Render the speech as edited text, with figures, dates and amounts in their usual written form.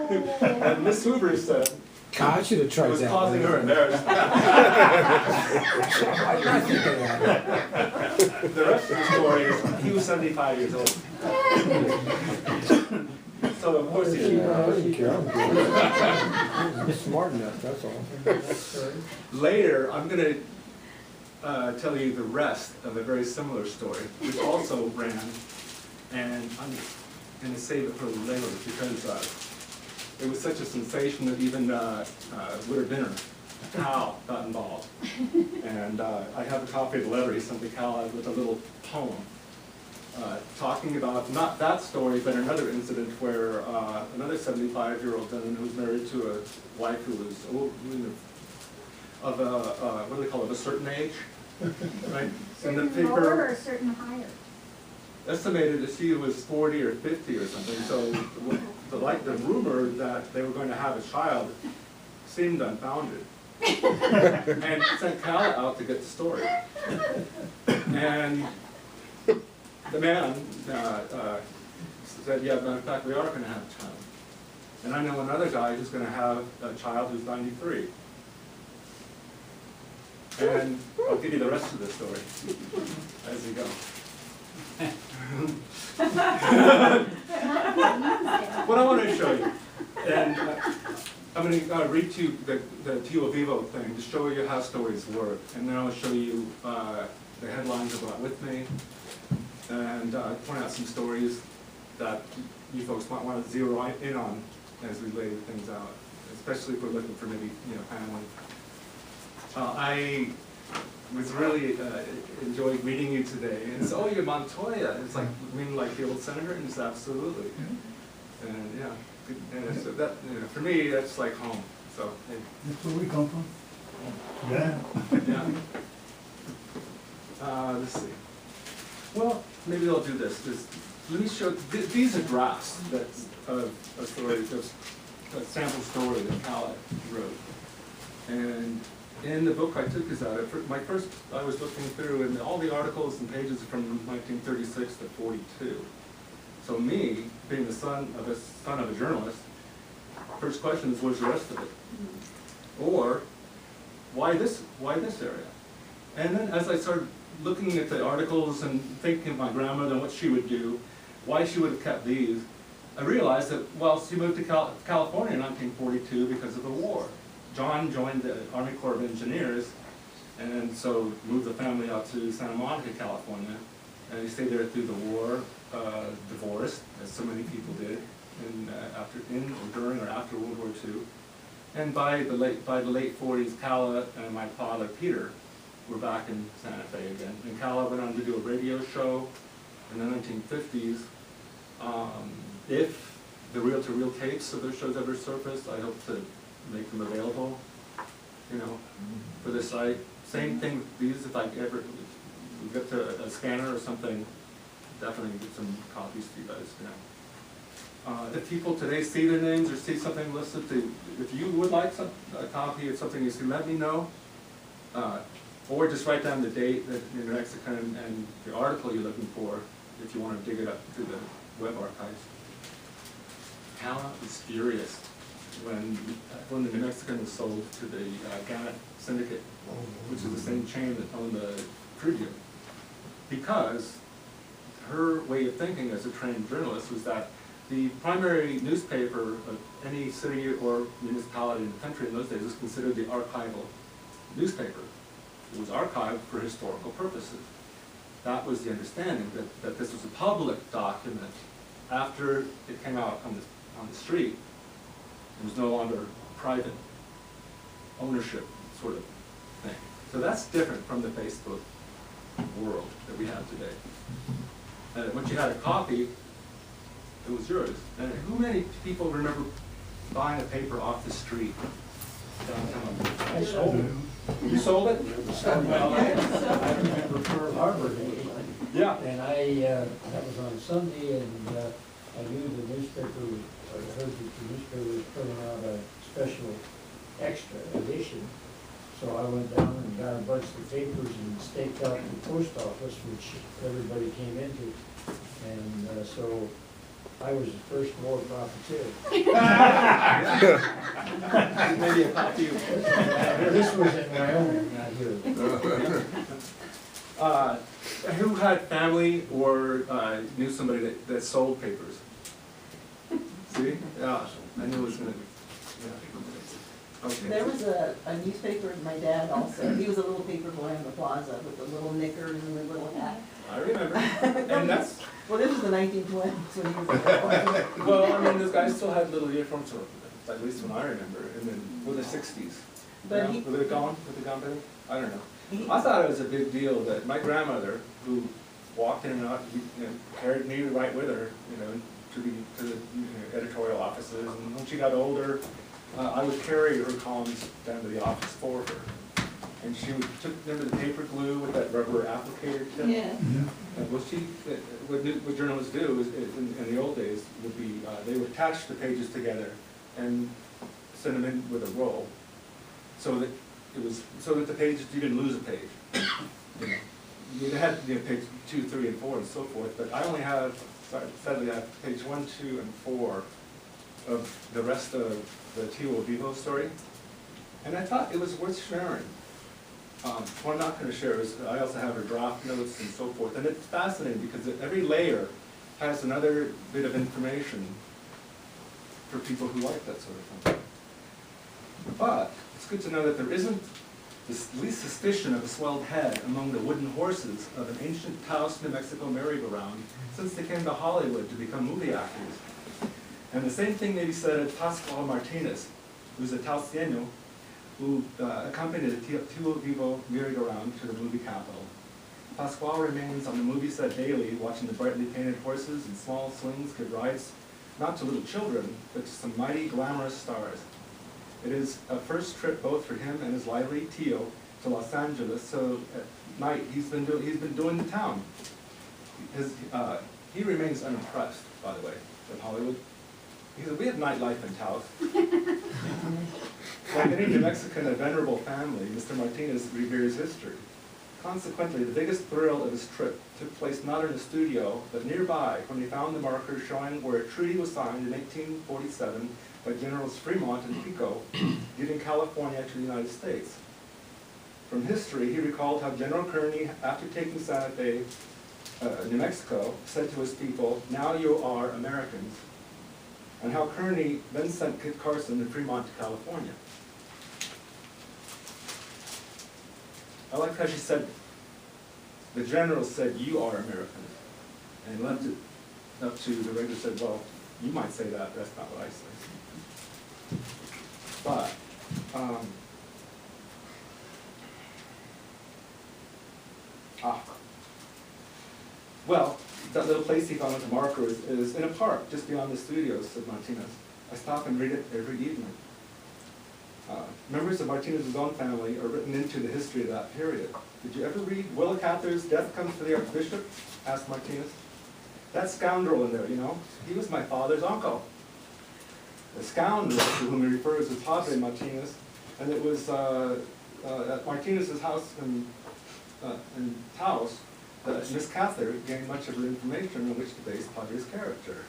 And Miss Hoover said God, I should have it tried was that. causing her embarrassment. Why did I think of that? The rest of the story is he was 75 years old. So of course he I didn't. didn't care. I'm good. I'm smart enough, that's all. Later, I'm going to tell you the rest of a very similar story, which also ran, and I'm going to save it for later because it was such a sensation that even Woodard Dinner, Cal, got involved. And I have a copy of the letter he sent to Cal with a little poem talking about, not that story, but another incident where another 75-year-old gentleman who was married to a wife who was of a, what do they call it, a certain age, right? Certain In the paper, lower or certain higher? estimated that she was 40 or 50 or something, so the rumor that they were going to have a child seemed unfounded. And sent Cal out to get the story. And the man said, yeah, but in fact, we are going to have a child. And I know another guy who's going to have a child who's 93. And I'll give you the rest of the story as we go. What I want to show you, and I'm going to read to you the Tio Vivo thing to show you how stories work, and then I'll show you the headlines I brought with me, and point out some stories that you folks might want to zero in on as we lay things out, especially if we're looking for maybe family. I was really enjoying meeting you today. And it's, oh, you're Montoya. It's like, you mean like the old senator? And it's absolutely. And yeah, and so that, for me, that's like home. So, hey. That's where we come from. Yeah. Yeah. Let's see. Well, maybe I'll do this. Let me show, these are drafts of a story, just a sample story that Cal wrote. And in the book I took this out, I was looking through, and all the articles and pages are from 1936 to 42. So me, being the son of a journalist, first question is, where's the rest of it? Or, why this area? And then as I started looking at the articles and thinking of my grandmother and what she would do, why she would have kept these, I realized that, well, she moved to California in 1942 because of the war. John joined the Army Corps of Engineers, and so moved the family out to Santa Monica, California, and he stayed there through the war, divorced, as so many people did, during or after World War II. And by the late 40s, Calla and my father Peter were back in Santa Fe again. And Calla went on to do a radio show in the 1950s. If the reel-to-reel tapes of those shows ever surfaced, I hope to make them available, for the site. Same thing with these, if I ever get to a scanner or something, definitely get some copies to you guys. If people today see their names or see something listed, if you would like a copy of something, you can let me know. Or just write down the date in New Mexico and the article you're looking for, if you want to dig it up through the web archives. Calla is furious when the New Mexican was sold to the Gannett Syndicate, which is the same chain that owned the Tribune, because her way of thinking as a trained journalist was that the primary newspaper of any city or municipality in the country in those days was considered the archival newspaper. It was archived for historical purposes. That was the understanding, that this was a public document. After it came out on the street, it was no longer private ownership sort of thing. So that's different from the Facebook world that we have today. And once you had a copy, it was yours. And who many people remember buying a paper off the street downtown? I sold it. You sold it? I remember Pearl Harbor Day. Yeah. And that was on Sunday, and I knew the newspaper, I heard that the newspaper was putting out a special extra edition. So I went down and got a bunch of papers and staked out the post office, which everybody came into. And so I was the first war profiteer. Maybe a copy of. This was in Wyoming, not here. Who had family or knew somebody that sold papers? See? Yeah, I knew it was gonna be. Yeah. Okay. There was a newspaper, my dad also, he was a little paper boy on the plaza with the little knickers and the little hat. I remember. And that's, Well, this was the 1920s when he was a boy. well, I mean, this guy still had little uniforms, or at least when I remember, and then, were the 60s. But he, Were they gone? Were they gone, Betty? I don't know. he, I thought it was a big deal that my grandmother, who walked in and out, carried me right with her, to the editorial offices. And when she got older, I would carry her columns down to the office for her. And she would took them to the paper glue with that rubber applicator tip. yeah, And what journalists do is, in the old days, would be, they would attach the pages together and send them in with a roll, so that the pages, you didn't lose a page. You had, page 2, 3, and 4, and so forth, but I only have, sadly, I have page 1, 2, and 4 of the rest of the Tio Vivo story, and I thought it was worth sharing. What I'm not going to share is, I also have her draft notes and so forth, and it's fascinating because every layer has another bit of information for people who like that sort of thing. But it's good to know that there isn't the least suspicion of a swelled head among the wooden horses of an ancient Taos, New Mexico merry-go-round since they came to Hollywood to become movie actors. And the same thing may be said of Pascual Martinez, who's a Taoseño who accompanied the Tio Vivo merry-go-round to the movie capital. Pascual remains on the movie set daily, watching the brightly painted horses and small swings give rise not to little children, but to some mighty, glamorous stars. It is a first trip both for him and his lively Tio to Los Angeles, so at night he's been doing the town. He remains unimpressed, by the way, with Hollywood. He said, we have nightlife in Taos. Like any New Mexican, a venerable family, Mr. Martinez reveres history. Consequently, the biggest thrill of his trip took place not in the studio, but nearby, when he found the marker showing where a treaty was signed in 1847 by Generals Fremont and Pico, giving California to the United States. From history, he recalled how General Kearny, after taking Santa Fe, New Mexico, said to his people, "Now you are Americans," and how Kearny then sent Kit Carson and Fremont to California. I like how she said, the general said, "You are Americans," and left it up to the regular said, "Well, you might say that, that's not what I say." But, well, that little place he found with the marker is in a park just beyond the studios, said Martinez. I stop and read it every evening. Members of Martinez's own family are written into the history of that period. Did you ever read Willa Cather's Death Comes to the Archbishop? Asked Martinez. That scoundrel in there, he was my father's uncle. The scoundrel to whom he refers as Padre Martinez, and it was at Martinez's house in Taos that Miss Cather gained much of her information on which to base Padre's character.